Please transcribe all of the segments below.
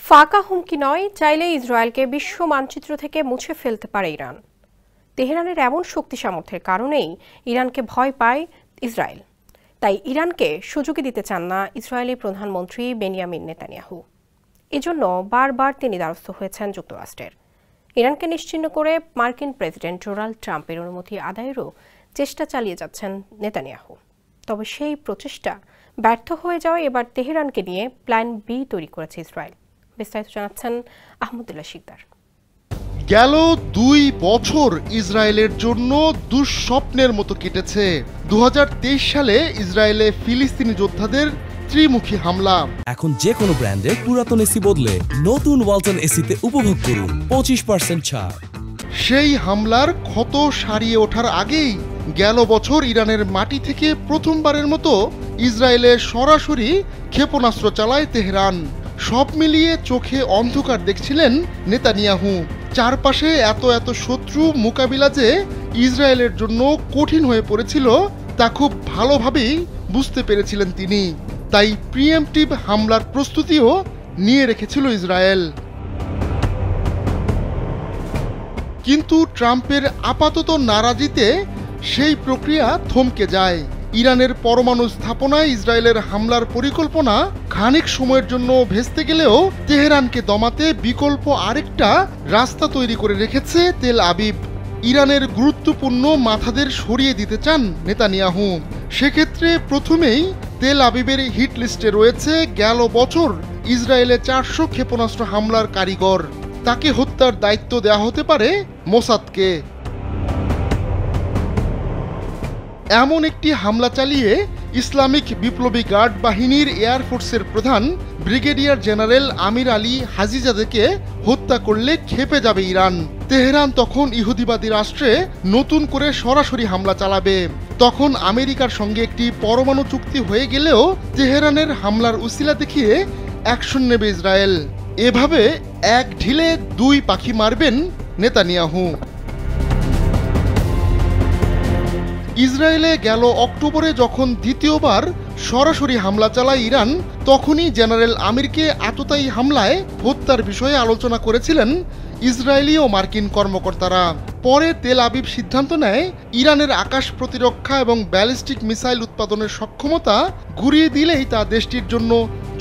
ফাঁকা হুমকি নয়, চাইলে ইসরায়েলকে বিশ্ব মানচিত্র থেকে মুছে ফেলতে পারে ইরান। তেহরানের এমন শক্তি সামর্থ্যের কারণেই ইরানকে ভয় পায় ইসরায়েল। তাই ইরানকে সুযোগই দিতে চান না ইসরায়েলি প্রধানমন্ত্রী বেনিয়ামিন নেতানিয়াহু। এজন্য বারবার তিনি দ্বারস্থ হয়েছেন যুক্তরাষ্ট্রের। ইরানকে নিশ্চিহ্ন করে মার্কিন প্রেসিডেন্ট ডোনাল্ড ট্রাম্পের অনুমতি আদায়েরও চেষ্টা চালিয়ে যাচ্ছেন নেতানিয়াহু। তবে সেই প্রচেষ্টা ব্যর্থ হয়ে যাওয়ায় এবার তেহরানকে নিয়ে প্ল্যান বি তৈরি করেছে ইসরায়েল। বিস্তারিত জানাচ্ছেন আহমদুল্লাহ শিকদার। গেল ২ বছর ইসরায়েলের জন্য দুঃস্বপ্নের মতো কেটেছে। ২০২৩ সালে ইসরায়েলে ফিলিস্তিনি যোদ্ধাদের ত্রিমুখী হামলা। এখন যে কোনো ব্র্যান্ডের পুরাতন এসি বদলে নতুন ওয়ালটন এসিতে উপভোগ করুন 25% ছাড়। সেই হামলার ক্ষত সারিয়ে ওঠার আগেই গেল বছর ইরানের মাটি থেকে প্রথমবারের মতো ইসরায়েলে সরাসরি ক্ষেপণাস্ত্র চালায় তেহরান। সব মিলিয়ে চোখে অন্ধকার দেখছিলেন নেতানিয়াহু। চারপাশে এত শত্রু মোকাবিলা যে ইসরায়েলের জন্য কঠিন হয়ে পড়েছিল তা খুব ভালোভাবেই বুঝতে পেরেছিলেন তিনি। তাই প্রিএমপ্টিভ হামলার প্রস্তুতিও নিয়ে রেখেছিল ইসরায়েল। কিন্তু ট্রাম্পের আপাতত নারাজিতে সেই প্রক্রিয়া থমকে যায়। ইরানের পরমাণু স্থাপনায় ইসরায়েলের হামলার পরিকল্পনা খানিক সময়ের জন্য ভেস্তে গেলেও তেহরানকে দমাতে বিকল্প আরেকটা রাস্তা তৈরি করে রেখেছে তেল আবিব। ইরানের গুরুত্বপূর্ণ মাথাদের সরিয়ে দিতে চান নেতানিয়াহু। সেক্ষেত্রে প্রথমেই তেল আবিবের হিট লিস্টে রয়েছে গেল বছর ইসরায়েলে ৪০০ ক্ষেপণাস্ত্র হামলার কারিগর। তাকে হত্যার দায়িত্ব দেওয়া হতে পারে মোসাদকে। এমন একটি হামলা চালিয়ে ইসলামিক বিপ্লবী গার্ড বাহিনীর এয়ারফোর্সের প্রধান ব্রিগেডিয়ার জেনারেল আমির আলী হাজিজাদেকে হত্যা করলে ক্ষেপে যাবে ইরান। তেহরান তখন ইহুদিবাদী রাষ্ট্রে নতুন করে সরাসরি হামলা চালাবে। তখন আমেরিকার সঙ্গে একটি পরমাণু চুক্তি হয়ে গেলেও তেহরানের হামলার উসিলা দেখিয়ে অ্যাকশন নেবে ইসরায়েল। এভাবে এক ঢিলে ২ পাখি মারবেন নেতানিয়াহু। ইসরায়েলে গেল অক্টোবরে যখন দ্বিতীয়বার সরাসরি হামলা চালায় ইরান, তখনই জেনারেল আমিরকে আততায়ী হামলায় হত্যার বিষয়ে আলোচনা করেছিলেন ইসরায়েলি ও মার্কিন কর্মকর্তারা। পরে তেল আবিব সিদ্ধান্ত নেয় ইরানের আকাশ প্রতিরক্ষা এবং ব্যালিস্টিক মিসাইল উৎপাদনের সক্ষমতা ঘুরিয়ে দিলেই তা দেশটির জন্য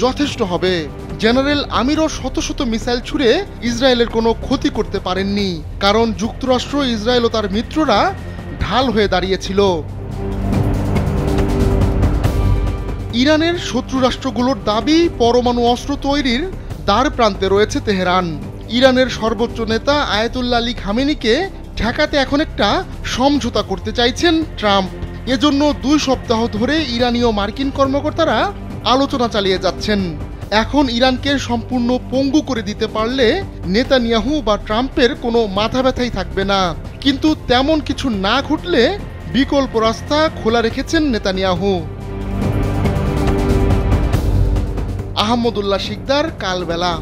যথেষ্ট হবে। জেনারেল আমিরও শত মিসাইল ছুড়ে ইসরায়েলের কোনো ক্ষতি করতে পারেননি, কারণ যুক্তরাষ্ট্র, ইসরায়েল ও তার মিত্ররা ঢাল হয়ে দাঁড়িয়েছিল। ইরানের শত্রু রাষ্ট্রগুলোর দাবি পরমাণু অস্ত্র তৈরির দ্বার প্রান্তে রয়েছে তেহরান। ইরানের সর্বোচ্চ নেতা আয়াতুল্লাহ আলী খামেনিকে ঠেকাতে এখন একটা সমঝোতা করতে চাইছেন ট্রাম্প। এজন্য ২ সপ্তাহ ধরে ইরানি ও মার্কিন কর্মকর্তারা আলোচনা চালিয়ে যাচ্ছেন। এখন ইরানকে সম্পূর্ণ পঙ্গু করে দিতে পারলে নেতানিয়াহু বা ট্রাম্পের কোনো মাথা ব্যথাই থাকবে না। কিন্তু তেমন কিছু না ঘটলে বিকল্প রাস্তা খোলা রেখেছেন নেতানিয়াহু। আহমদুল্লাহ শিকদার, কালবেলা।